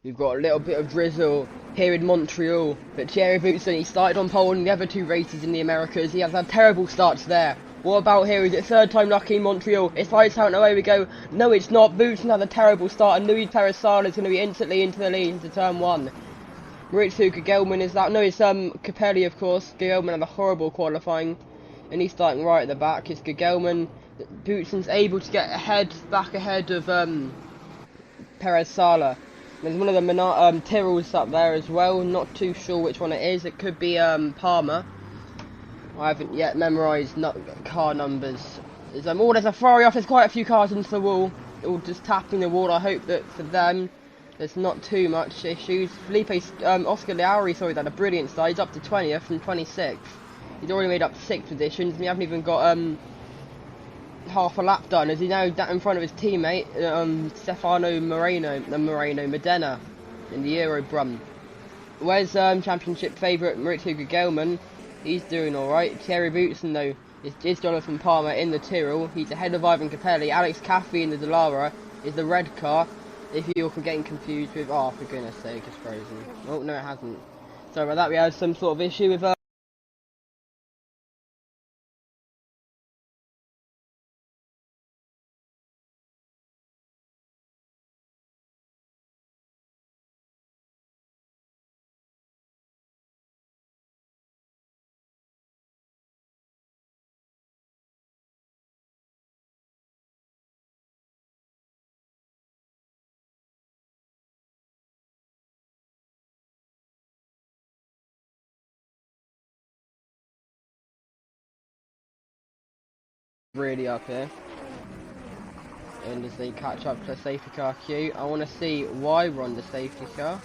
We've got a little bit of drizzle here in Montreal, but Thierry Boutsen, he started on pole in the other two races in the Americas. He has had terrible starts there. What about here? Is it third time lucky in Montreal? It's lights out and away we go. No, it's not. Boutsen had a terrible start, and Luis Perez Sala is going to be instantly into the lead into turn one. Maurizio Gugelmin is that. No, it's Capelli, of course. Gugelmin had a horrible qualifying, and he's starting right at the back. It's Gugelmin. Boutsen's able to get back ahead of Perez Sala. There's one of the Tyrrells up there as well. Not too sure which one it is. It could be Palmer. I haven't yet memorised car numbers. There's a Ferrari off. There's quite a few cars into the wall. All just tapping the wall. I hope that for them there's not too much issues. Oscar Lowry, sorry, had a brilliant start. He's up to 20th from 26th. He's already made up 6 positions, and we haven't even got half a lap done, as he now in front of his teammate Stefano Modena in the Euro Brum. Where's championship favourite Maurizio Gugelmin? He's doing alright. Thierry Boutsen though is Jonathan Palmer in the Tyrrell. He's ahead of Ivan Capelli. Alex Caffey in the Dallara is the red car. If you're getting confused with, oh for goodness sake, it's frozen. Oh no, it hasn't. Sorry about that. We had some sort of issue with really up here. And as they catch up to the safety car queue, I want to see why we're on the safety car.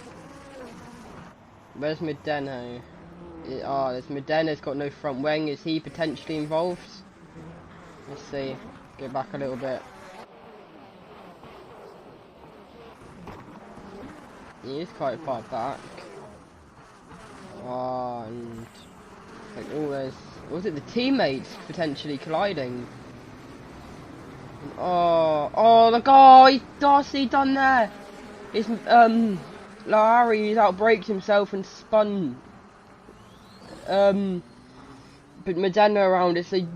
Where's Modena? There's Modena's got no front wing. Is he potentially involved? Let's see. Go back a little bit. He is quite far back. And like was it the teammates potentially colliding? The guy Darcy done there. It's Larry, he's outbraked himself and spun. But Modena around. It's a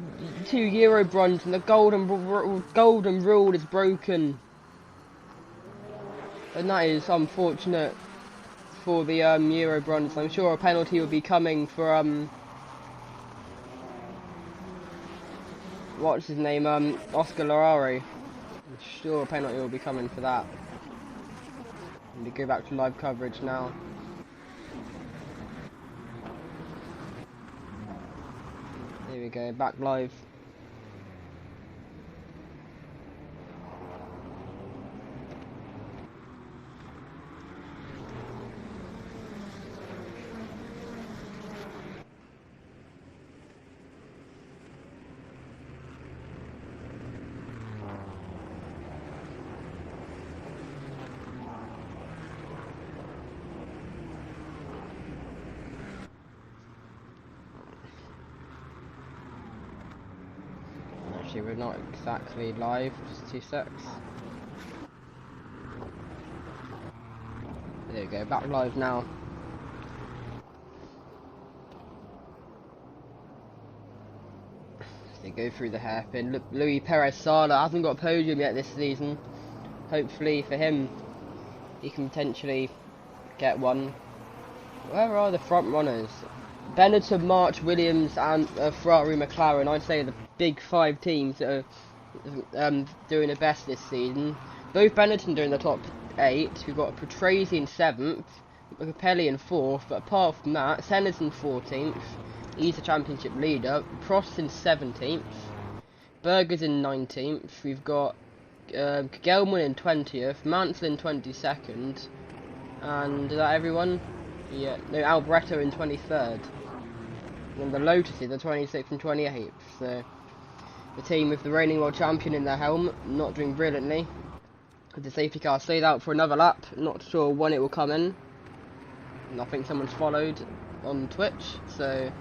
2 Euro bronze, and the golden rule is broken. And that is unfortunate for the Euro bronze. I'm sure a penalty will be coming for what's his name? Oscar Lowry. I'm sure a penalty will be coming for that. And we go back to live coverage now. Here we go, back live. Actually, we're not exactly live, just 2 secs. There we go, back live now. They go through the hairpin. Look, Luis Perez Sala hasn't got a podium yet this season. Hopefully for him, he can potentially get one. Where are the front runners? Benetton, March, Williams and Ferrari, McLaren. I'd say the big 5 teams that are doing the best this season. Both Benetton doing the top 8. We've got Patrese in 7th, Capelli in 4th, but apart from that, Senna's in 14th. He's the championship leader. Prost in 17th. Berger's in 19th. We've got Gelman in 20th, Mansell in 22nd, and is that everyone? Yeah, no, Alboreto in 23rd. And the Lotuses are 26th and 28th, so the team with the reigning world champion in their helm, not doing brilliantly. The safety car stayed out for another lap, not sure when it will come in. And I think someone's followed on Twitch, so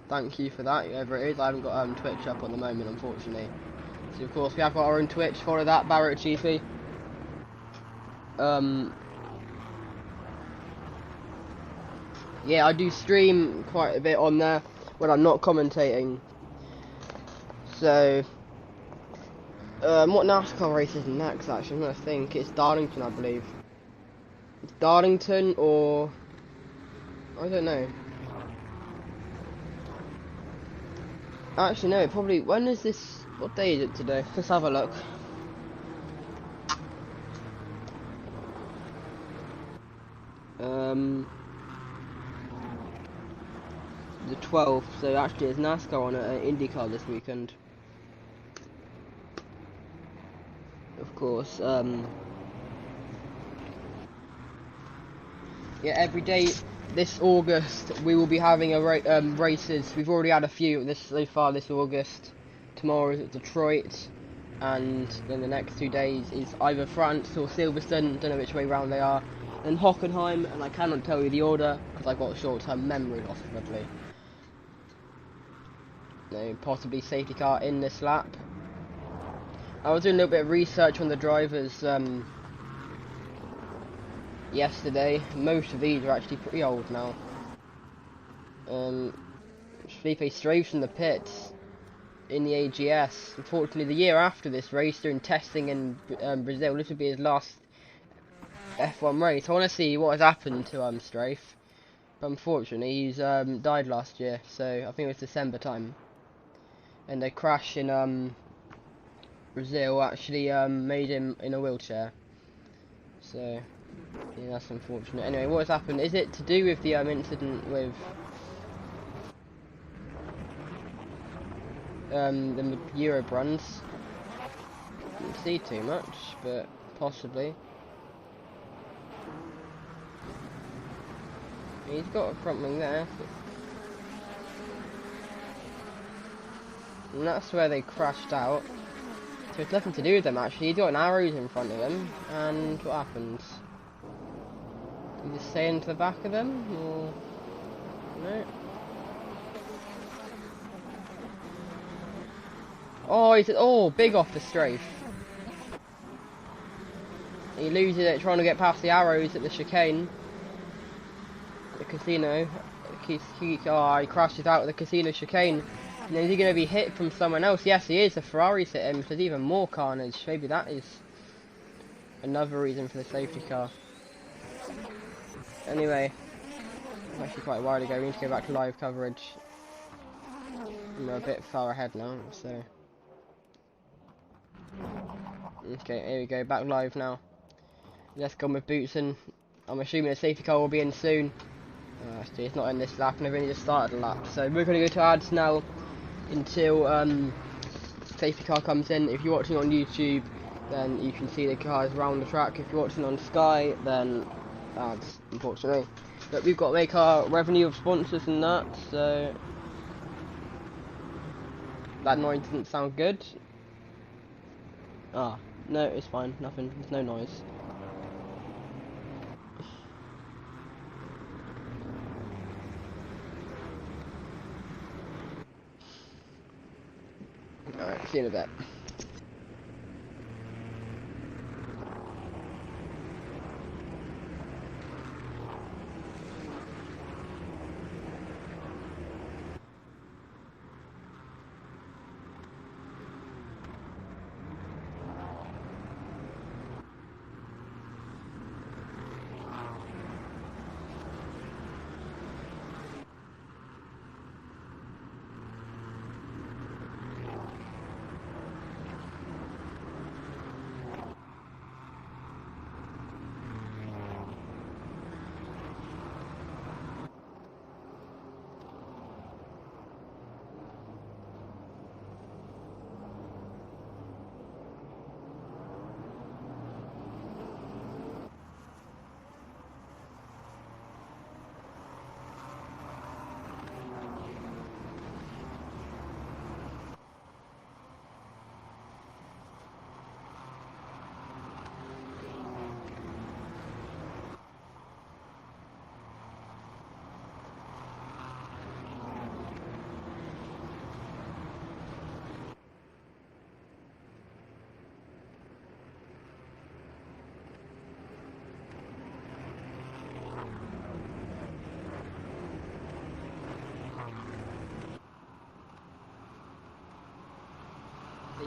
thank you for that, whoever it is. I haven't got Twitch up at the moment, unfortunately. So of course we have got our own Twitch, follow that, Barrett GP. Yeah, I do stream quite a bit on there when I'm not commentating. So, what NASCAR race is next, actually? I'm gonna think. It's Darlington, I believe. It's Darlington, or... I don't know. Actually, no, probably... When is this... What day is it today? Let's have a look. The 12th, so actually it's NASCAR on IndyCar this weekend. Of course, yeah, every day this August we will be having a races. We've already had a few so far this August. Tomorrow is at Detroit, and then the next 2 days is either France or Silverstone. Don't know which way round they are. Then Hockenheim, and I cannot tell you the order because I've got a short-term memory loss, probably. No, possibly safety car in this lap. I was doing a little bit of research on the drivers yesterday. Most of these are actually pretty old now. Felipe strayed from the pits in the AGS. Unfortunately, the year after this race, during testing in Brazil, this will be his last F1 race. I want to see what has happened to Strafe. But unfortunately, he's died last year, so I think it was December time. And a crash in Brazil actually made him in a wheelchair. So, yeah, that's unfortunate. Anyway, what has happened? Is it to do with the incident with the Eurobruns? Didn't see too much, but possibly. He's got a front wing there. And that's where they crashed out. So it's nothing to do with them actually. He's got an arrows in front of him, and what happens? You just stay into the back of them, or no? Oh, he's big off the strafe. He loses it trying to get past the arrows at the chicane. The casino. He crashes out of the casino chicane. And is he going to be hit from someone else? Yes, he is. The Ferrari's hit him. So there's even more carnage. Maybe that is another reason for the safety car. Anyway, I'm actually quite a while ago. We need to go back to live coverage. We're a bit far ahead now, so. Okay, here we go. Back live now. Let's go with Bootson. I'm assuming the safety car will be in soon. Actually, it's not in this lap, and I've only just started the lap. So we're going to go to ads now until safety car comes in. If you're watching on YouTube, then you can see the cars around the track. If you're watching on Sky, then ads, unfortunately. But we've got to make our revenue of sponsors and that, so that noise doesn't sound good. Ah, no, it's fine, nothing, there's no noise. Alright, see you in a bit.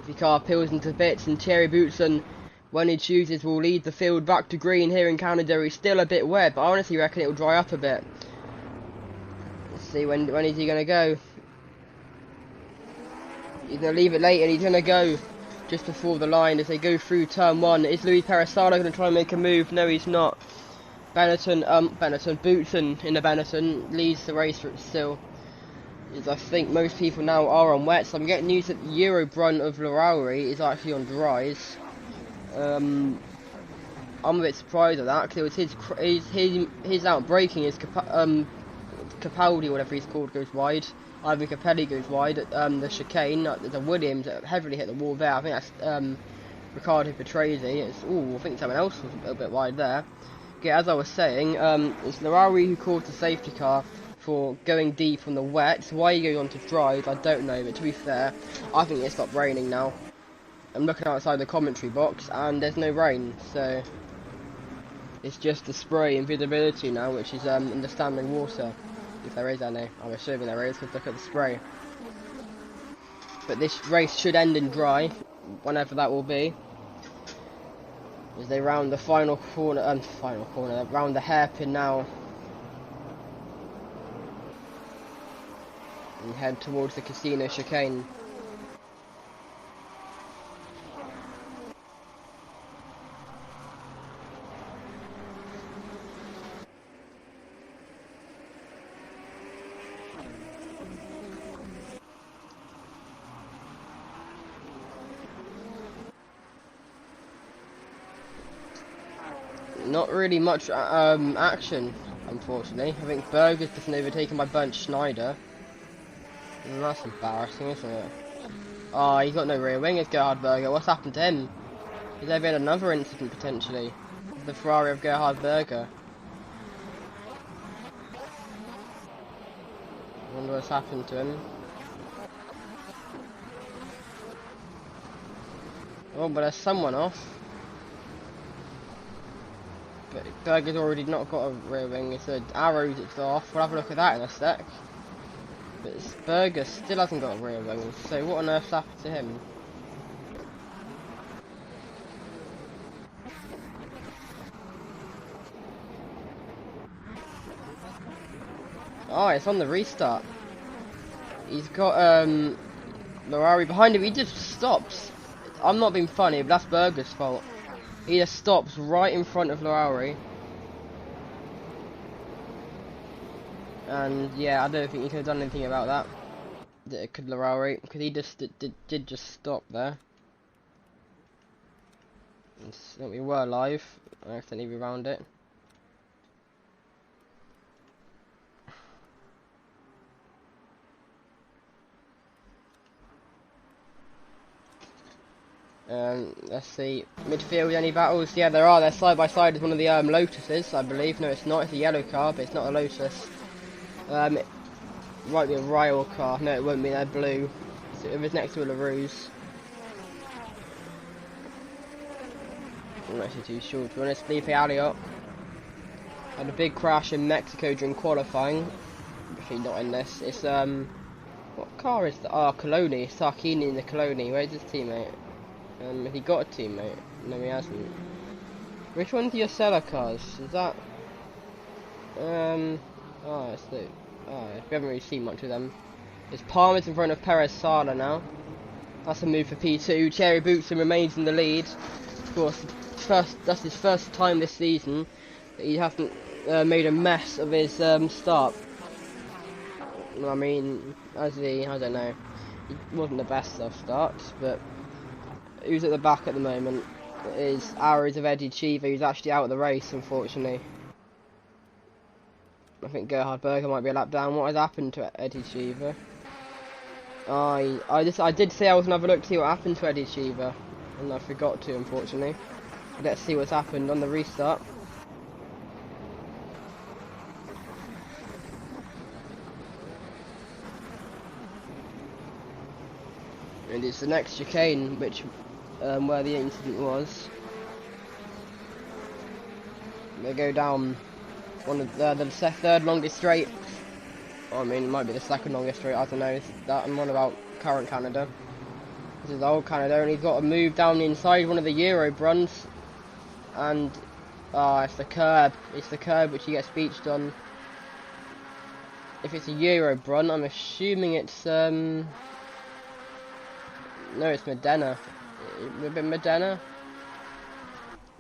safety car peels into bits, and Thierry Boutsen, when he chooses, will lead the field back to green. Here in Canada, he's still a bit wet, but I honestly reckon it will dry up a bit. Let's see, when is he going to go? He's going to leave it late, and he's going to go just before the line as they go through turn 1. Is Luis Perez-Sala going to try and make a move? No, he's not. Boutsen in the Benetton leads the race still. As I think most people now are on wet, so I'm getting news that the Euro brunt of Lowry is actually on dries. I'm a bit surprised at that, because it was his out braking, his Capaldi, whatever he's called, goes wide. Ivan Capelli goes wide at the chicane. There's a Williams that heavily hit the wall there. I think that's Riccardo Patrese. I think someone else was a little bit wide there. Yeah, as I was saying, it's Lowry who caused the safety car for going deep on the wet. So why he goes on to dries, I don't know. But to be fair, I think it stopped raining now. I'm looking outside the commentary box and there's no rain, so it's just the spray and visibility now, which is in the standing water, if there is any. I'm assuming there is, because look at the spray. But this race should end in dry, whenever that will be, as they round the final corner, round the hairpin now, and head towards the casino chicane. Not really much action, unfortunately. I think Berger's just been overtaken by Bernd Schneider. And that's embarrassing, isn't it? Oh, he's got no rear wing, is Gerhard Berger. What's happened to him? Has there been another incident, potentially? The Ferrari of Gerhard Berger. I wonder what's happened to him. Oh, but there's someone off. But Berger's already not got a rear wing, it's an arrows it's off. We'll have a look at that in a sec. But Berger still hasn't got a rear wing, so what on earth's happened to him? Oh, it's on the restart. He's got Lowry behind him, he just stops. I'm not being funny, but that's Berger's fault. He just stops right in front of Lowry. And yeah, I don't think he could have done anything about that. Could Lowry, because he just did just stop there. We were live. I accidentally rewound it. Let's see, midfield, any battles? Yeah, there are. They're side by side as one of the Lotuses, I believe. No, it's not. It's a yellow car, but it's not a Lotus. It might be a Ryle car. No, it won't be. They're blue. So it was next to a LaRousse. I'm actually too short. To be honest, Felipe Alliot had a big crash in Mexico during qualifying. Actually, not in this. It's what car is that? Oh, Coloni. Sarkini in the Coloni. Where's his teammate? He got a teammate? No, he hasn't. Which one's your seller cars? Is that? Oh, we haven't really seen much of them. It's Palmer's in front of Perez-Sala now. That's a move for P2. Thierry Boutsen remains in the lead. Of course, that's his first time this season that he hasn't made a mess of his start. I mean, I don't know. He wasn't the best of starts, but who's at the back at the moment is Arrows of Eddie Cheever, who's actually out of the race, unfortunately. I think Gerhard Berger might be a lap down. What has happened to Eddie Cheever? I did say I was going to have a look to see what happened to Eddie Cheever, and I forgot to, unfortunately. Let's see what's happened on the restart. And it's the next chicane, which where the incident was. They go down one of the third longest straight. I mean, it might be the second longest straight. I don't know. That and one about current Canada. This is old Canada, and he's got to move down inside one of the Euro brunts. And, it's the curb. It's the curb which he gets beached on. If it's a Euro brunt, I'm assuming it's, no, it's Modena. It would have been Modena.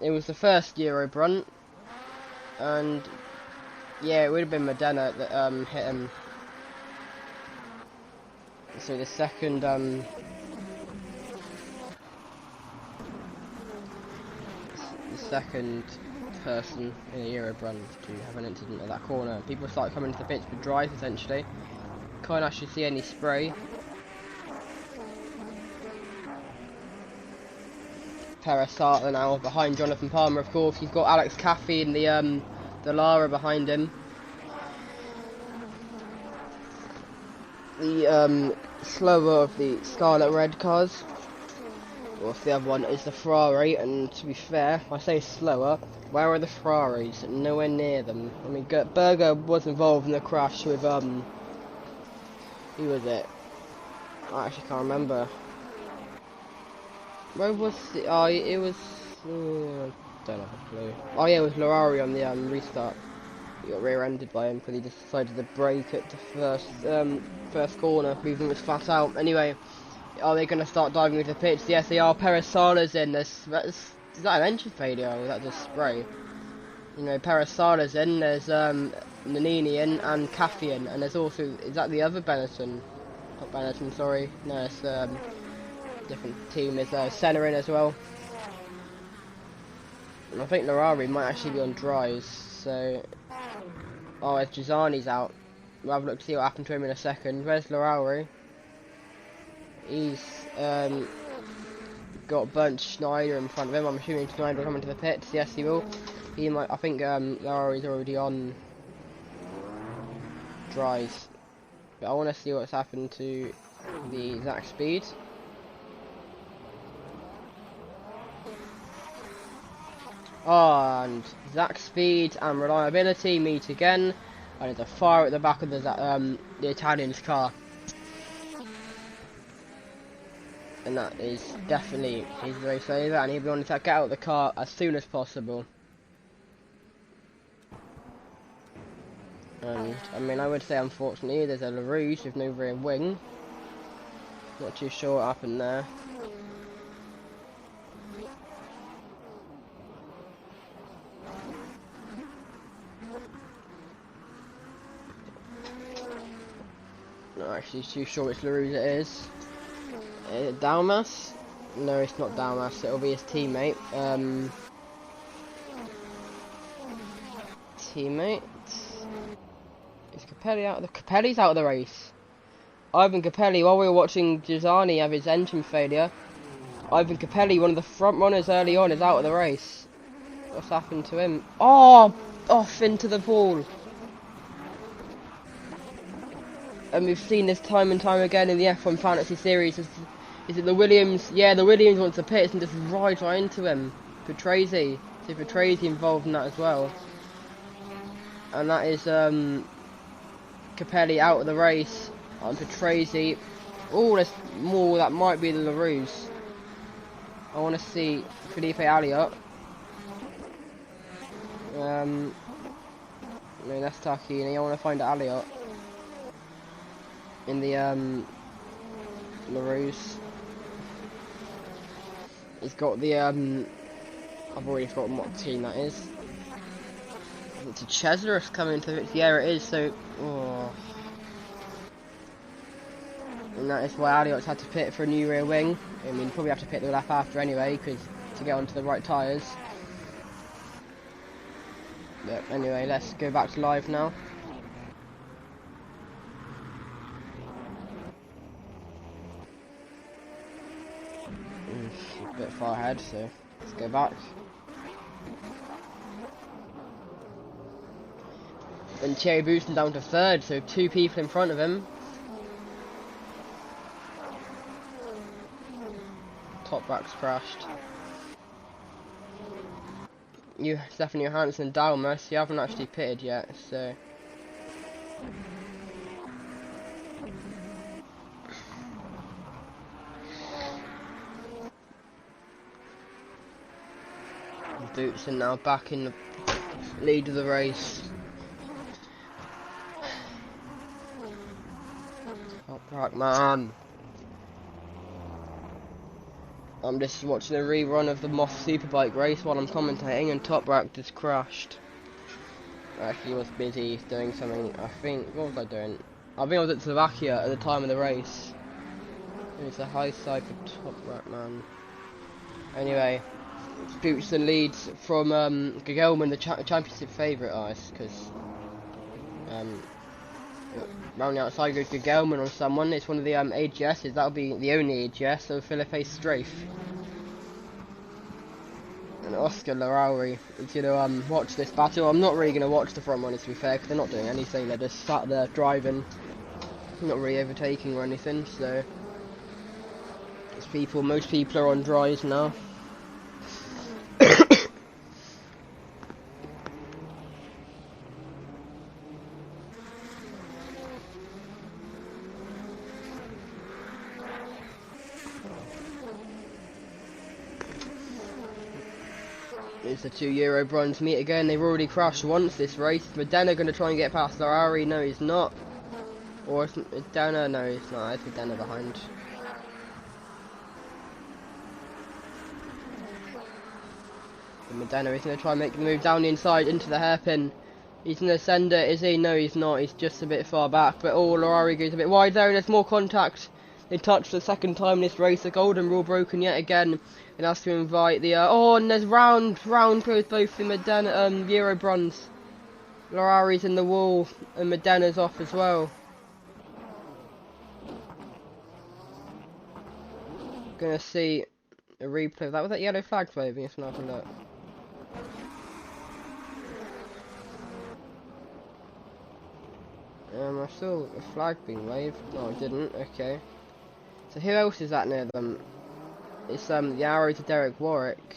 It was the first Euro brunt. And, yeah, it would have been Modena that, hit him. So the second, person in a Euro brand to have an incident at that corner. People start coming to the pitch for drives essentially. Can't actually see any spray. Parasata now behind Jonathan Palmer, of course. He's got Alex Caffey in the Lara behind him. The slower of the Scarlet Red cars. Whilst the other one is the Ferrari, and to be fair, if I say slower, where are the Ferraris? Nowhere near them. I mean, Berger was involved in the crash with, who was it? I actually can't remember. Where was it? Oh, it was, I don't have a clue. Oh yeah, it was Ferrari on the, restart. He got rear-ended by him because he just decided to brake at the first corner, moving was flat out. Anyway, are they going to start diving into the pitch? Yes, they are. Parasala's in. Is that an engine failure, or was that just spray? You know, Parasala's in. There's Nannini in and Caffey in, and there's also, is that the other Benetton? Not Benetton, sorry. No, it's different team. There's Senna in as well. And I think Ferrari might actually be on dries. So, oh, if Gisani's out, we'll have a look to see what happened to him in a second. Where's Ferrari? He's got Bernd Schneider in front of him. I'm assuming Schneider will come into the pits. Yes, he will. He might. I think Ferrari's already on dries. But I want to see what's happened to the Zach Speed. Oh, and Zach Speed and reliability meet again, and there's a fire at the back of the Italian's car. And that is definitely his race over, and he'll be wanting to get out of the car as soon as possible. And, I mean, I would say unfortunately there's a LaRouche with no rear wing. Not too sure what happened there. Not actually too sure which LaRouche it is. Is it Dalmas? No, it's not Dalmas. It'll be his teammate. Is Capelli out? Capelli's out of the race. Ivan Capelli, while we were watching Gisani have his engine failure, Ivan Capelli, one of the front runners early on, is out of the race. What's happened to him? Oh, off into the pool. And we've seen this time and time again in the F1 Fantasy Series. Is it the Williams? Yeah, the Williams wants to pit and just rides right into him. Patrese. So Patrese involved in that as well. And that is Capelli out of the race. And Patrese. Oh, there's more. That might be the LaRouche. I want to see Felipe Alliot. No, that's Tarquini. I want to find Alliot in the LaRouche. He's got the I've already forgotten what team that is. It's a Cesaris coming to it. Yeah, it is. So, oh. And that is why Alliot's had to pit for a new rear wing. I mean, probably have to pit the lap after anyway, because to get onto the right tyres. But anyway, let's go back to live now. A bit far ahead, so let's go back. And Thierry Bousson down to third, so 2 people in front of him. Top backs crashed. Stefan Johansson and Dalmas, you haven't actually pitted yet, so. Boots are now back in the lead of the race. Top Rack man. I'm just watching a rerun of the Moss Superbike race while I'm commentating, and Top Rack just crashed. Actually, he was busy doing something. I think, what was I doing? I think I was at Slovakia at the time of the race. It's a high side for Top Rack man. Anyway, Boots and leads from Gegelman, the championship favourite, because round the outside goes Gegelman on someone. It's one of the AGSs. That'll be the only AGS, so Philippe Strafe. And Oscar Larauri is going to watch this battle. I'm not really going to watch the front runners, to be fair, because they're not doing anything. They're just sat there driving, not really overtaking or anything. So most people are on dries now. It's the €2 bronze meet again. They've already crashed once this race. Modena going to try and get past Ferrari. No, he's not. Or it's Modena. No, he's not. It's Modena behind. And Modena is going to try and make the move down the inside into the hairpin. He's going to send it. Is he? No, he's not. He's just a bit far back. But Ferrari goes a bit wide there, and there's more contact. They touched the second time in this race. The golden rule broken yet again. And has to invite the and there's round goes both the Modena Euro bronze. Ferrari's in the wall and Modena's off as well. Gonna see a replay of that. Was that yellow flag waving? Let's have a look. I saw a flag being waved. No, I didn't. Okay. So who else is that near them? It's the arrow to Derek Warwick.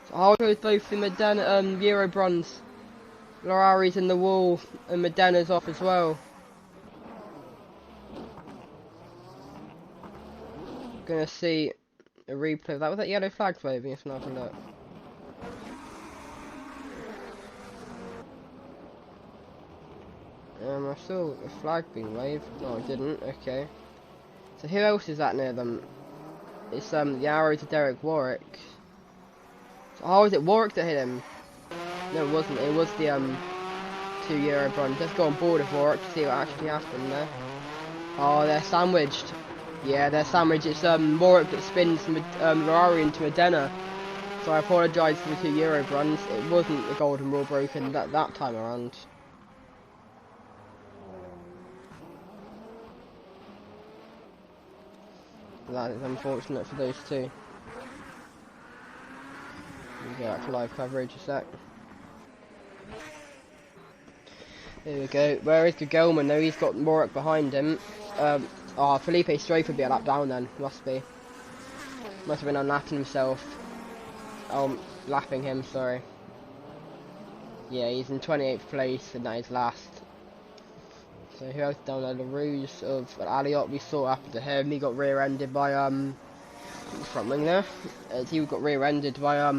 So I'll go with both the Modena Euro bronze. Ferrari's in the wall and Modena's off as well. Gonna see a replay of that. Was that yellow flag waving? Let's have a look. I saw a flag being waved. No, I didn't. Okay. So who else is that near them? It's the arrow to Derek Warwick. So, oh, was it Warwick that hit him? No, it wasn't. It was the €2 bronze. Let's go on board with Warwick to see what actually happened there. Oh, they're sandwiched. Yeah, they're sandwiched. It's Warwick that spins Ferrari into Modena. So I apologise for the €2 bronze. It wasn't the golden rule broken that time around. That is unfortunate for those two. We'll go back to live coverage a sec. There we go. Where is Gegelman? No, he's got Morik behind him. Felipe Strafe would be a lap down then. Must be. Must have been unlapping himself. Oh, lapping him, sorry. Yeah, he's in 28th place and that is last. So who else down there? The ruse of Aliot we saw after him. He got rear-ended by front wing there. He got rear-ended by I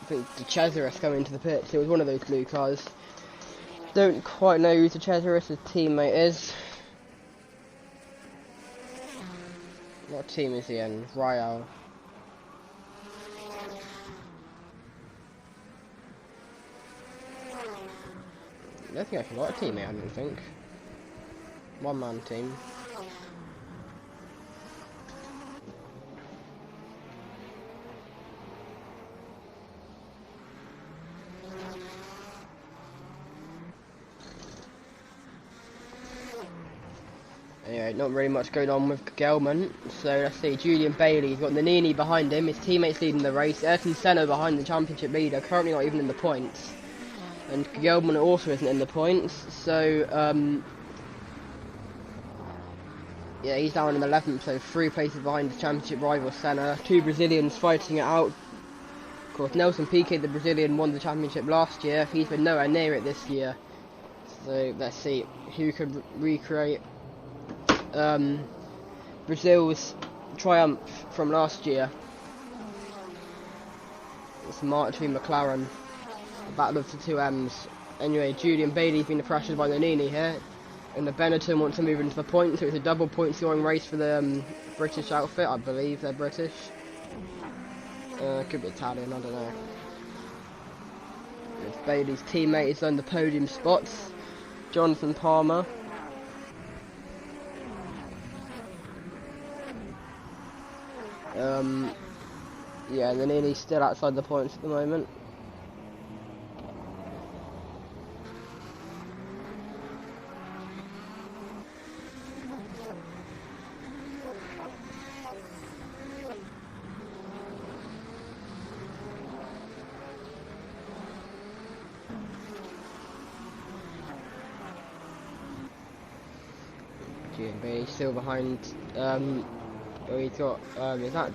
think the Cesaris coming into the pits. It was one of those blue cars. Don't quite know who the Cesaris' teammate is. What team is he in? Ryal. I don't think I forgot a teammate, I don't think. One-man team. Anyway, not really much going on with Gegelman. So let's see, Julian Bailey's got Nannini behind him. His teammates leading the race. Ayrton Senna behind the championship leader, currently not even in the points. And Gegelman also isn't in the points. So yeah, he's down in 11th, so 3 places behind his championship rival Senna. 2 Brazilians fighting it out. Of course, Nelson Piquet, the Brazilian, won the championship last year. He's been nowhere near it this year. So let's see who can recreate Brazil's triumph from last year. It's March v McLaren. The battle of the two M's. Anyway, Julian Bailey's been pressured by Nannini here. And the Benetton wants to move into the point, so it's a double point scoring race for the British outfit. I believe they're British. Could be Italian, I don't know. If Bailey's teammate is on the podium spots. Jonathan Palmer. Yeah, Nannini's still outside the points at the moment. GMB still behind. Oh, he's got. Is that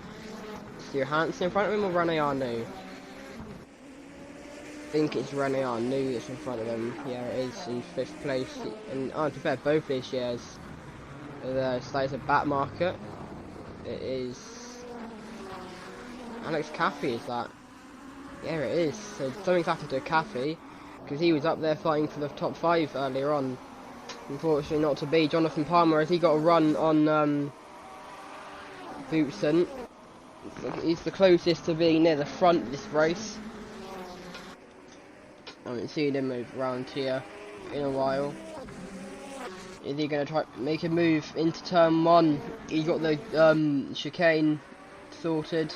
Stuart Hansen in front of him or Rene Arnoux? I think it's Rene Arnoux that's in front of him. Yeah, it is in 5th place. And to be fair, both these years, the status of back market. It is Alex Caffey, is that? Yeah, it is. So something's happened to Caffey because he was up there fighting for the top 5 earlier on. Unfortunately, not to be. Jonathan Palmer, as he got a run on Boutsen. He's the closest to being near the front of this race. I haven't seen him move around here in a while. Is he going to try to make a move into turn 1? He got the chicane sorted.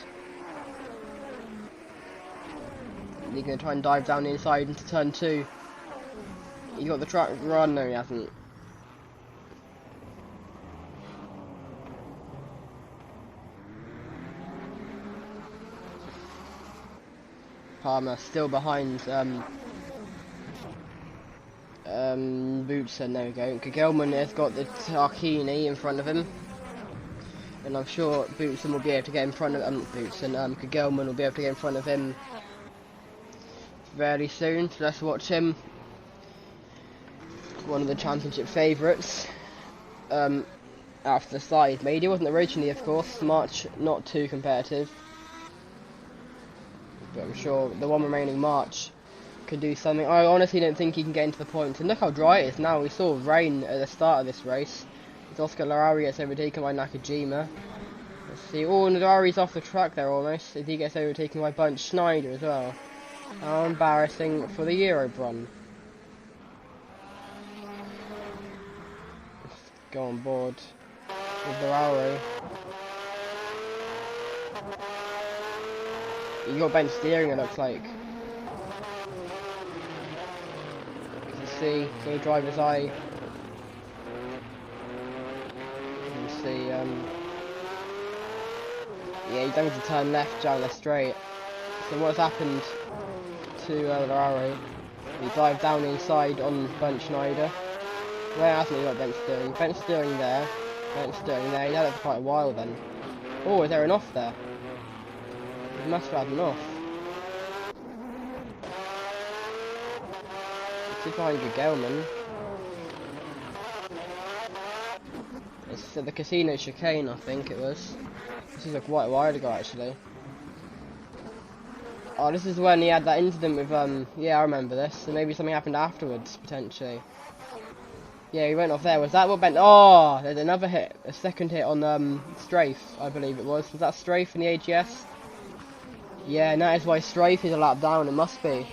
Is he going to try and dive down the inside into turn 2? He got the track run. No, he hasn't. Palmer still behind Boutsen, there we go. Gelman has got the Tarquini in front of him. And I'm sure Boutsen will be able to get in front of Gelman will be able to get in front of him fairly soon, so let's watch him. One of the championship favourites. After the side made. He wasn't originally, of course. March not too competitive. But I'm sure the one remaining March can do something. I honestly don't think he can get into the points. And look how dry it is now. We saw rain at the start of this race. As Oscar Larawi gets overtaken by Nakajima. Let's see. Oh, Nadari's off the track there almost. As he gets overtaken by Bunch Schneider as well. How embarrassing for the Eurobron. Let's go on board with Larawi. You got bench steering, it looks like. You can see, no driver's eye. You can see, yeah, he's going to turn left down the straight. So what's happened to Larawi? He dived down inside on Bunch Schneider. Where hasn't he got bench steering? Bench steering there. Bench steering there. He had it for quite a while then. Oh, is there an off there? He must have had an off. It's behind Gelman. It's the casino chicane, I think it was. This is quite a while ago, actually. Oh, this is when he had that incident with, yeah, I remember this. So maybe something happened afterwards, potentially. Yeah, he went off there. Was that what bent? Oh, there's another hit. A second hit on, Strafe, I believe it was. Was that Strafe in the AGS? Yeah, and that is why Strafe is a lap down. It must be. I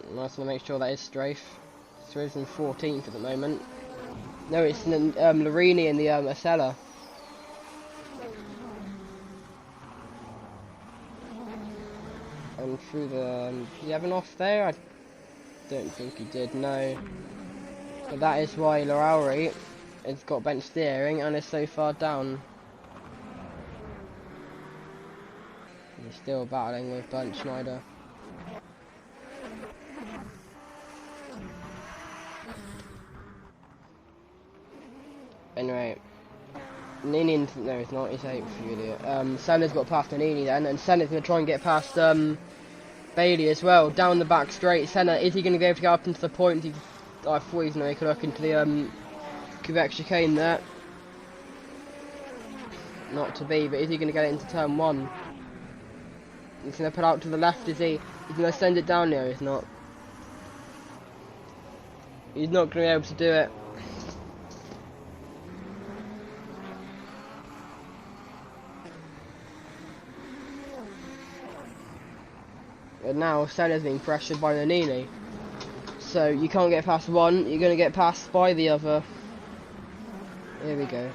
just want to make sure that is Strafe. Strafe's in 14th at the moment. No, it's Larini in the, Acela. And through the... did he have an off there? I don't think he did, no. But that is why Larawi has got bench steering and is so far down. He's still battling with Bunch Schneider. Anyway, Nini, no, it's not. He's 8th, you idiot. Senna's got past Nini then, and Senna's going to try and get past Bailey as well. Down the back straight. Senna, is he going to be able to get up into the point? I thought he was going to make a look into the Quebec chicane there. Not to be, but is he going to get it into turn 1? He's going to put out to the left, is he? He's going to send it down there, he's not. He's not going to be able to do it. And now Senna's being pressured by Nannini. So you can't get past one, you're going to get passed by the other. Here we go.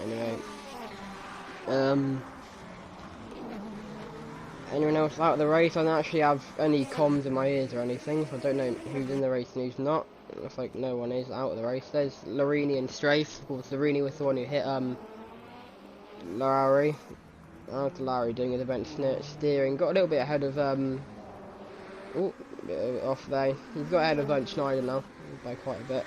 Anyway, anyone else out of the race? I don't actually have any comms in my ears or anything, so I don't know who's in the race and who's not. It looks like no one is out of the race. There's Larini and Strafe. Of course, Larini was the one who hit Lowry. How's Lowry doing at the bench steering? Got a little bit ahead of oh, off there. He's got ahead of Schneider now by quite a bit.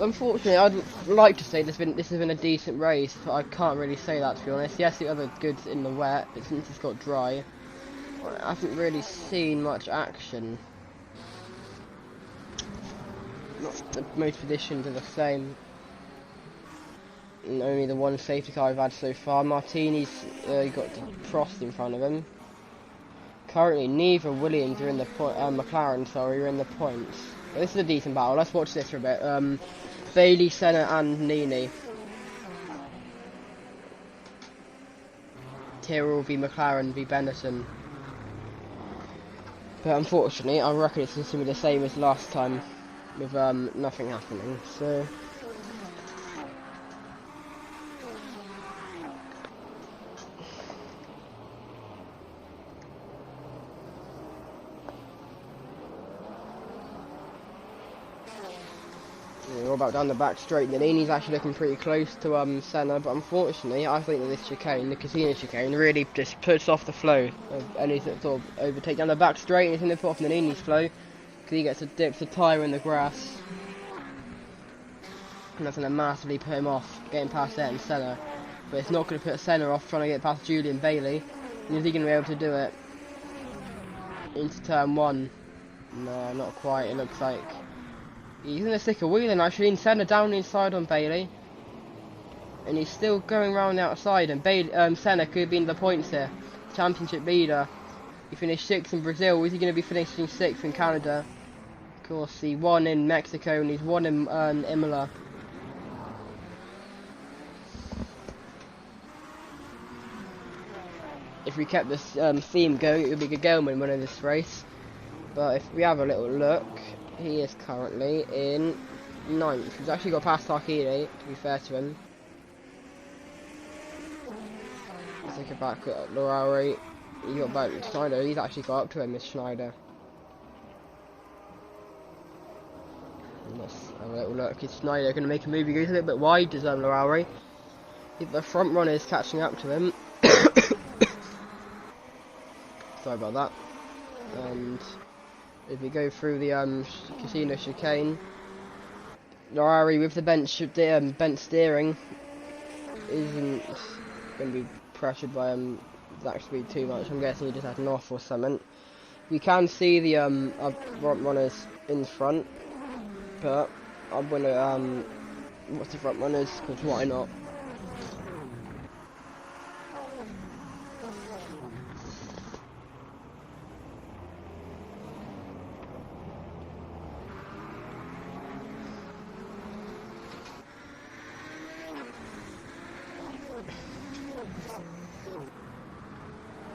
Unfortunately, I'd like to say this has been a decent race, but I can't really say that, to be honest. Yes, the other goods in the wet, but since it's got dry, I haven't really seen much action. Most positions are the same. And only the one safety car I've had so far. Martini's got Frost in front of him. Currently, neither Williams are in the McLaren, sorry, are in the points. This is a decent battle. Let's watch this for a bit. Bailey, Senna, and Nini. Tyrrell v McLaren v Benetton. But unfortunately, I reckon it's going to be the same as last time, with nothing happening. So. We're about down the back straight. Nannini's actually looking pretty close to Senna, but unfortunately, I think that this chicane, the casino chicane, really just puts off the flow of any sort of overtake down the back straight, and it's going to put off Nannini's flow because he gets a dips a tyre in the grass, and that's going to massively put him off getting past that and Senna. But it's not going to put Senna off trying to get past Julian Bailey. And is he going to be able to do it into turn one? No, not quite. It looks like. He's going to stick a wheel in actually, and Senna down inside on Bailey. And he's still going around the outside, and Senna could be in the points here. Championship leader. He finished 6th in Brazil. Is he going to be finishing 6th in Canada? Of course, he won in Mexico, and he's won in Imola. If we kept this theme going, it would be Gelman winning this race. But if we have a little look, he is currently in 9th. He's actually got past Tarquini, to be fair to him. Let's look back at Lowry. He got back to Schneider. He's actually got up to him, Miss Schneider. Let's have a little look. Is Schneider going to make a move? He goes a little bit wide, does Lowry. The front runner is catching up to him. Sorry about that. And if we go through the casino chicane, Lowry with the bench steering isn't going to be pressured by Zach Speed too much. I'm guessing he just had an off or something. We can see the front runners in front, but I'm going to watch the front runners, because why not?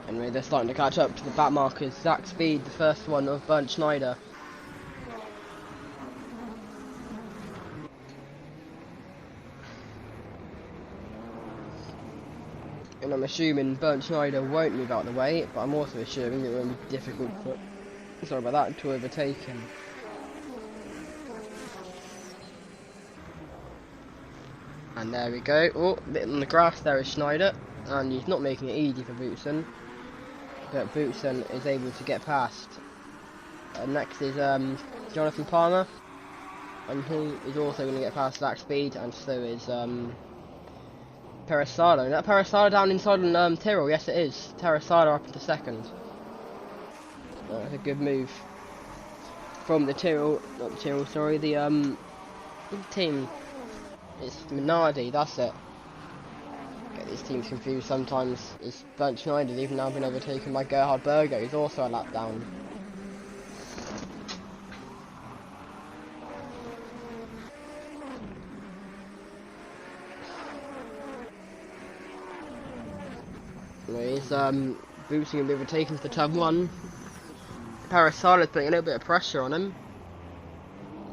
Anyway, they're starting to catch up to the back markers. Zach Speed, the first one of Bernd Schneider. And I'm assuming Bernd Schneider won't move out of the way, but I'm also assuming it won't be difficult for, sorry about that, to overtake him. And there we go. Oh, a bit on the grass there is Schneider, and he's not making it easy for Boutsen. But Boutsen is able to get past. Next is Jonathan Palmer, and he is also going to get past that speed, and so is Peresalo. Is that Peresalo down inside on Tyrrell? Yes, it is. Peresalo up into second. That's a good move from the Tyrrell, not the Tyrrell, sorry, the team. It's Minardi, that's it. Get these teams confused sometimes. It's Bernd Schneider's even now been overtaken by Gerhard Berger, who's also a lap down. He's Boutsen going to be overtaken for turn 1. Peresalo's putting a little bit of pressure on him,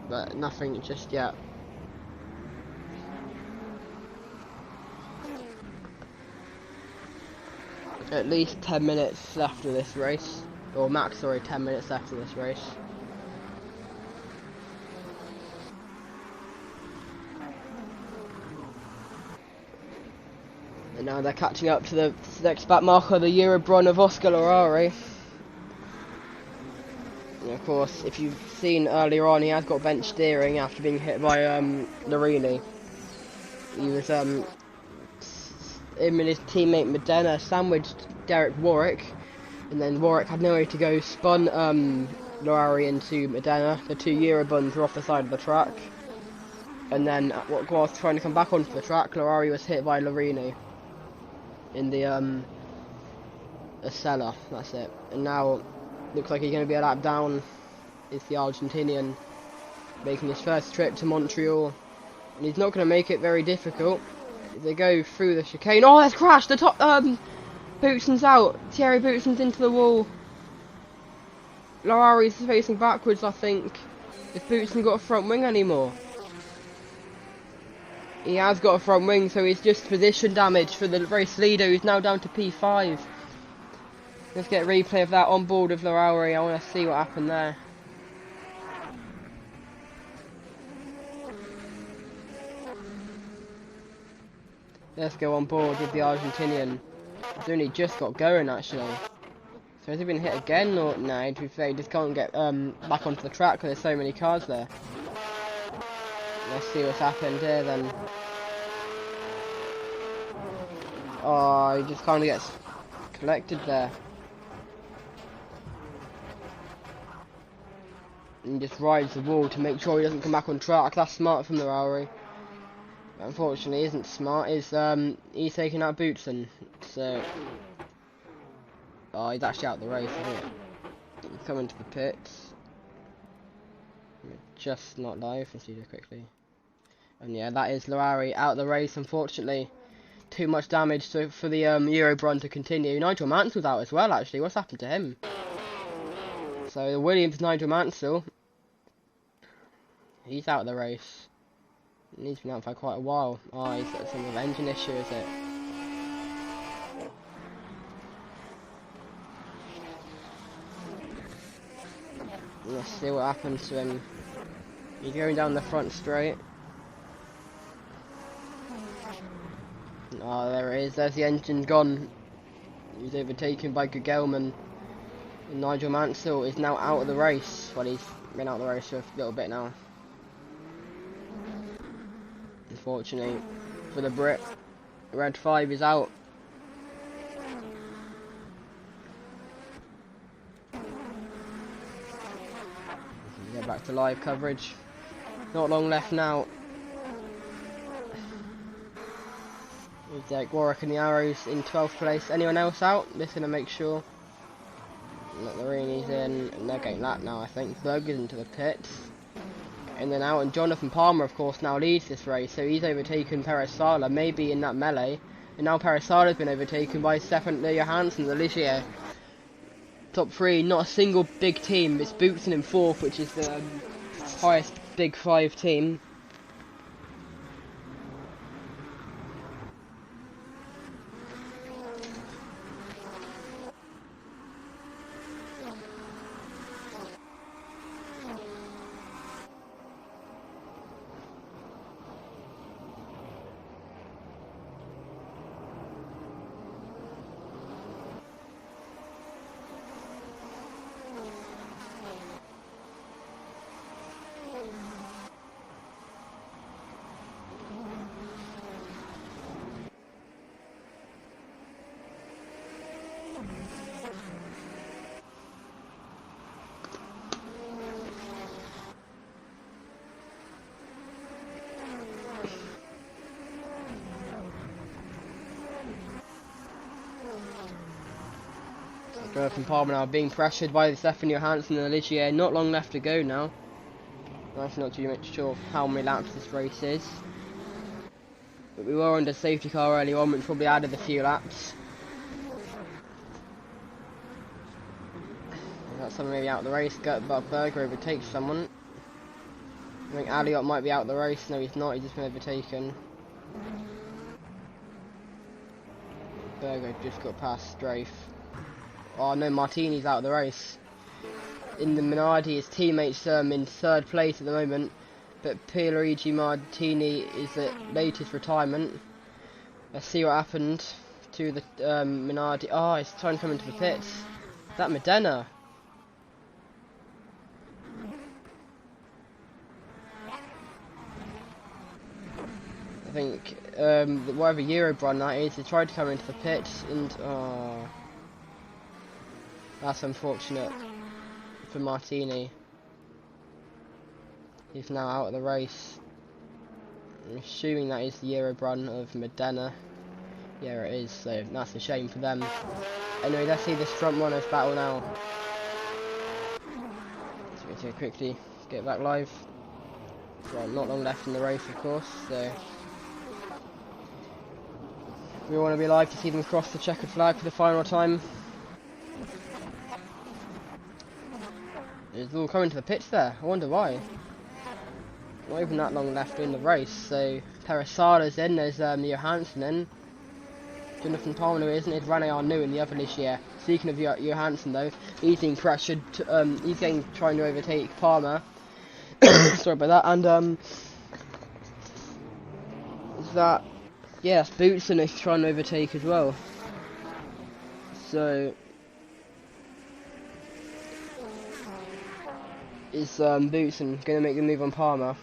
but nothing just yet. At least 10 minutes left of this race, or max, sorry, 10 minutes left of this race. And now they're catching up to the next back marker, the Eurobron of Oscar Lorari. And of course, if you've seen earlier on, he has got bench steering after being hit by Larini. He was him and his teammate Modena sandwiched Derek Warwick, and then Warwick had nowhere to go, spun Lorari into Modena. The two Eurobons were off the side of the track, and then whilst trying to come back onto the track, Lorari was hit by Larini in the Acela, that's it. And now looks like he's going to be a lap down. It's the Argentinian making his first trip to Montreal, and he's not going to make it very difficult. They go through the chicane. Oh, that's crashed! The top Boutsen's out. Thierry Boutsen's into the wall. Lorari's facing backwards, I think. If Boutsen got a front wing anymore? He has got a front wing, so he's just position damage for the race leader, who's now down to P5. Let's get a replay of that on board of Lorari. I want to see what happened there. Let's go on board with the Argentinian. He's only just got going, actually. So has he been hit again, or no? To be fair, he just can't get back onto the track because there's so many cars there. Let's see what's happened here then. Oh, he just kind of gets collected there. And just rides the wall to make sure he doesn't come back on track. That's smart from the Lorari. Unfortunately, isn't smart. He's taking out Boutsen. So, oh, he's actually out the race, isn't it? He's coming to the pits. Just not live. Let's do this quickly. And yeah, that is Lorari out of the race. Unfortunately, too much damage for the Eurobron to continue. Nigel Mansell's out as well. Actually, what's happened to him? So the Williams Nigel Mansell, he's out of the race. He's been out for quite a while. Oh, he's got some sort of engine issue, is it? Let's see what happens to him. He's going down the front straight. Oh, there it is. There's the engine gone. He's overtaken by Gugelman. And Nigel Mansell is now out of the race. Well, he's been out of the race for a little bit now. Unfortunately for the Brit, Red 5 is out. Get back to live coverage. Not long left now. There's Derek Warwick and the Arrows in 12th place. Anyone else out? Just going to make sure. Larini's in, and they're getting that now, I think. Berger's into the pits. And then out, and Jonathan Palmer, of course, now leads this race, so he's overtaken Peresalo, maybe in that melee. And now Peresalo's been overtaken by Stefan Johansson, the Ligier. Top 3, not a single big team. It's Boutsen in 4th, which is the highest Big 5 team. From Palmer now being pressured by Stefan Johansson and Ligier. Not long left to go now. I'm actually not too much sure of how many laps this race is. But we were under safety car earlier on, which probably added a few laps. Got someone maybe out of the race. Berger overtakes someone. I think Aliot might be out of the race. No, he's not. He's just been overtaken. Berger just got past Strafe. Oh no, Martini's out of the race. In the Minardi, his teammates in third place at the moment, but Pierluigi Martini is at latest retirement. Let's see what happened to the Minardi. Oh, it's trying to come into the pits. Is that Modena? I think whatever Eurobrun that is, he tried to come into the pits and oh. That's unfortunate for Martini. He's now out of the race. I'm assuming that is the Eurobrun of Modena. Yeah, it is, so that's a shame for them. Anyway, let's see this front runners battle now. So quickly get back live. Well, not long left in the race, of course, so we want to be live to see them cross the checkered flag for the final time. It's all coming to the pits there. I wonder why. Not even that long left in the race. So Peresada's in. There's Johansson in. Jonathan Palmer isn't it? Rene Arnoux in the other this year. Speaking of Johansson though, he's being pressured. He's trying to overtake Palmer. Sorry about that. And that that's Boutsen is trying to overtake as well. So is Boutsen going to make the move on Palmer?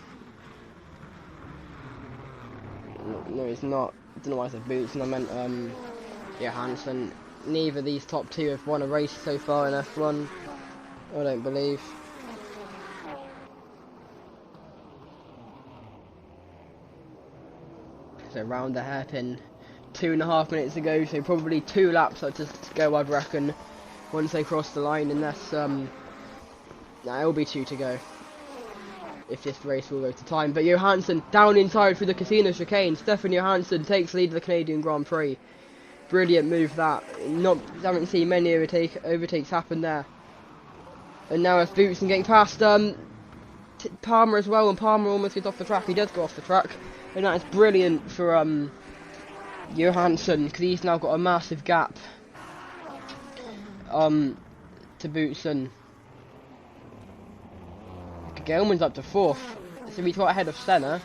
No, he's not. I don't know why I said Boutsen. I meant Johansson. Neither of these top two have won a race so far in F1. I don't believe. So round the hairpin, 2.5 minutes to go. So probably 2 laps to go, I'd reckon. Once they cross the line, unless nah, it'll be 2 to go if this race will go to time. But Johansson down inside through the Casino chicane. Stefan Johansson takes lead of the Canadian Grand Prix. Brilliant move that. Haven't seen many overtakes happen there. And now it's Boutsen getting past Palmer as well, and Palmer almost gets off the track. He does go off the track, and that is brilliant for Johansson, because he's now got a massive gap to Boutsen. Gelman's up to 4th, so he's got ahead of Senna.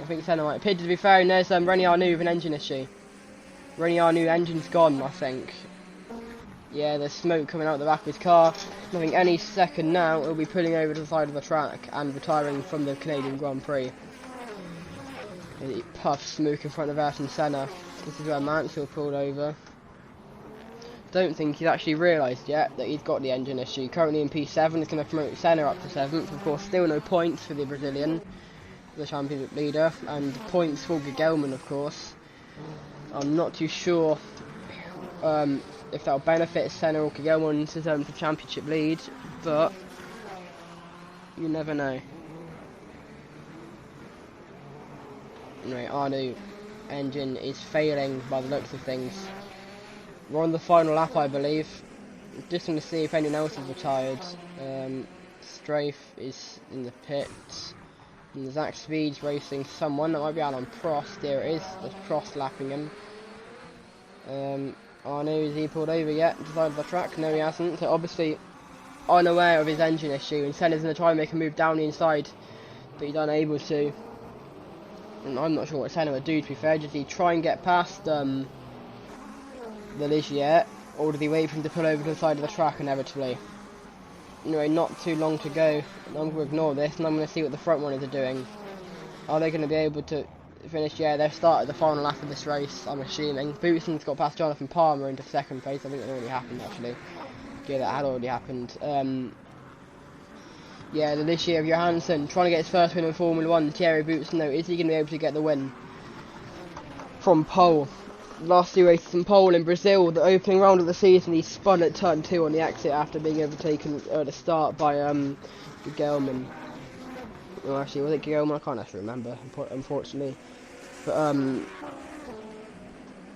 I think Senna might have pitted, to be fair, and there's Rene Arnoux with an engine issue. Rene Arnoux, engine's gone, I think. Yeah, there's smoke coming out the back of his car. I think any second now he'll be pulling over to the side of the track and retiring from the Canadian Grand Prix. He puffs smoke in front of Ayrton Senna. This is where Mansell pulled over. Don't think he's actually realised yet that he's got the engine issue. Currently in P7, it's going to promote Senna up to 7th. Of course, still no points for the Brazilian, the championship leader, and points for Gelman, of course. I'm not too sure if that'll benefit Senna or Gelman in terms of championship lead, but you never know. Anyway, Arnoux engine is failing by the looks of things. We're on the final lap, I believe. Just want to see if anyone else is retired. Strafe is in the pits. And Zach Speed's racing someone. That might be Alan Prost. There it is. There's Prost lapping him. Arnoux, has he pulled over yet to the side of the track? No, he hasn't. So obviously unaware of his engine issue. And Senna's going to try and make a move down the inside, but he's unable to. And I'm not sure what Senna would do, to be fair. Does he try and get past the Ligier, or did he wait for him to pull over to the side of the track inevitably? Anyway, not too long to go. I'm going to ignore this, and I'm going to see what the front runners are doing. Are they going to be able to finish? Yeah, they've started the final lap of this race, I'm assuming. Boutsen's got past Jonathan Palmer into 2nd place. I think that already happened, actually. Yeah, that had already happened. Yeah, the Ligier of Johansson trying to get his first win in Formula 1. Thierry Boutsen, though, is he going to be able to get the win from pole? last 2 races in pole in Brazil, the opening round of the season, he spun at turn 2 on the exit after being overtaken at the start by Gelman. Well, actually, was it Gelman? I can't actually remember, unfortunately. But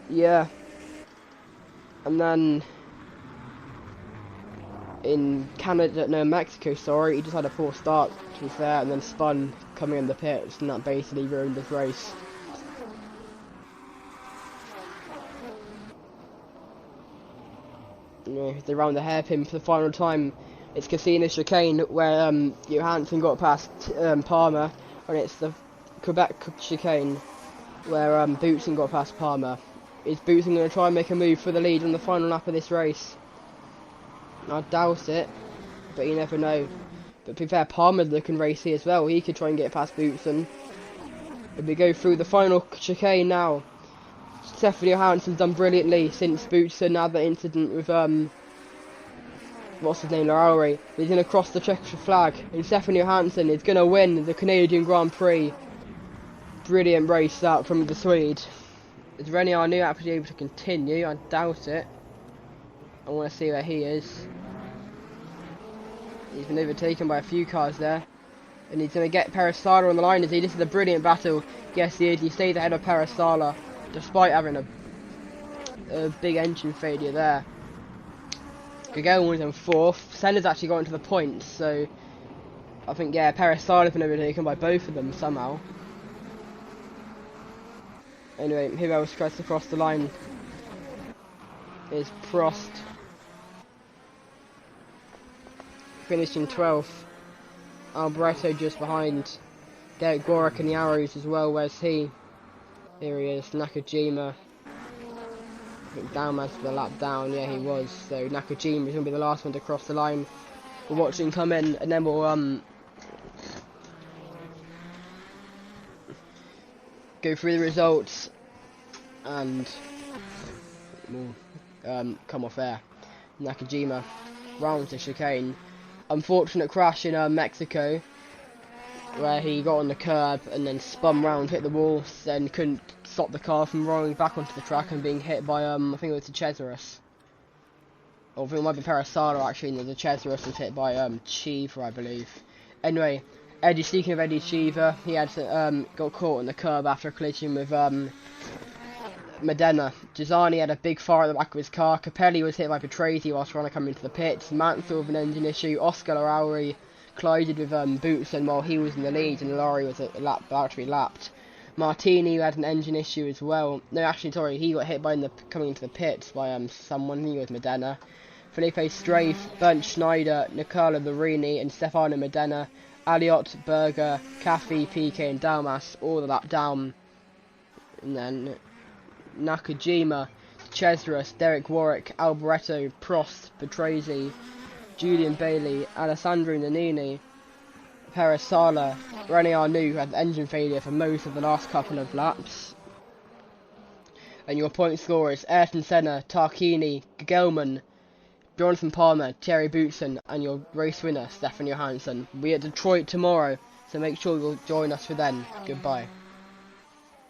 yeah. And then in Mexico, sorry, he just had a poor start, to be fair, and then spun coming in the pits, and that basically ruined his race. They round the hairpin for the final time. It's Casino Chicane where Johansson got past Palmer, and it's the Quebec Chicane where Boutsen got past Palmer. Is Boutsen going to try and make a move for the lead on the final lap of this race? I doubt it, but you never know. But to be fair, Palmer's looking racy as well. He could try and get past Boutsen. If we go through the final chicane now, Stefan Johansson's done brilliantly since Boutsen had the incident with what's his name, Lowry. He's going to cross the checkered flag, and Stefan Johansson is going to win the Canadian Grand Prix. Brilliant race that from the Swede. Is René Arnoux actually able to continue? I doubt it. I want to see where he is. He's been overtaken by a few cars there. And he's going to get Peresala on the line, is he? This is a brilliant battle. Yes, he is. He stays ahead of Peresala, despite having a big engine failure there. Gagel was in 4th. Senna's actually got into the points, so I think, yeah, Peresala's been overtaken by both of them somehow. Anyway, who else tries to cross the line? Is Prost. Finishing 12th. Alboreto just behind. Derek Warwick and the Arrows as well. Where's he? Here he is. Nakajima. I think Dalmas for the lap down. Yeah, he was. So Nakajima is going to be the last one to cross the line. We'll watch him come in, and then we'll go through the results, and we'll come off air. Nakajima rounds the chicane. Unfortunate crash in Mexico, where he got on the curb and then spun round, hit the wall, then couldn't stop the car from rolling back onto the track and being hit by I think it was the SRS. Or I think it might be Peresala actually, and the SRS was hit by Cheever, I believe. Anyway, speaking of Eddie Cheever, he had got caught on the curb after a collision with Modena. Gisani had a big fire at the back of his car. Capelli was hit by Patrese whilst trying to come into the pits. Mansell with an engine issue. Oscar Lowry collided with Boutsen while he was in the lead, and Lowry was actually lapped. Martini had an engine issue as well. No, actually, sorry, he got hit by coming into the pits by someone. He was Modena. Felipe Strafe, Bernd Schneider, Nicola Larini, and Stefano Modena. Aliot, Berger, Caffey, PK, and Dalmas all the lap down. And then Nakajima, Chesrus, Derek Warwick, Alboreto, Prost, Patrese, Julian Bailey, Alessandro Nannini, Peresala, René Arnoux had engine failure for most of the last couple of laps. And your point scorers: Ayrton Senna, Tarquini, Gelman, Jonathan Palmer, Thierry Boutsen, and your race winner, Stefan Johansson. We're at Detroit tomorrow, so make sure you'll join us for then. Goodbye.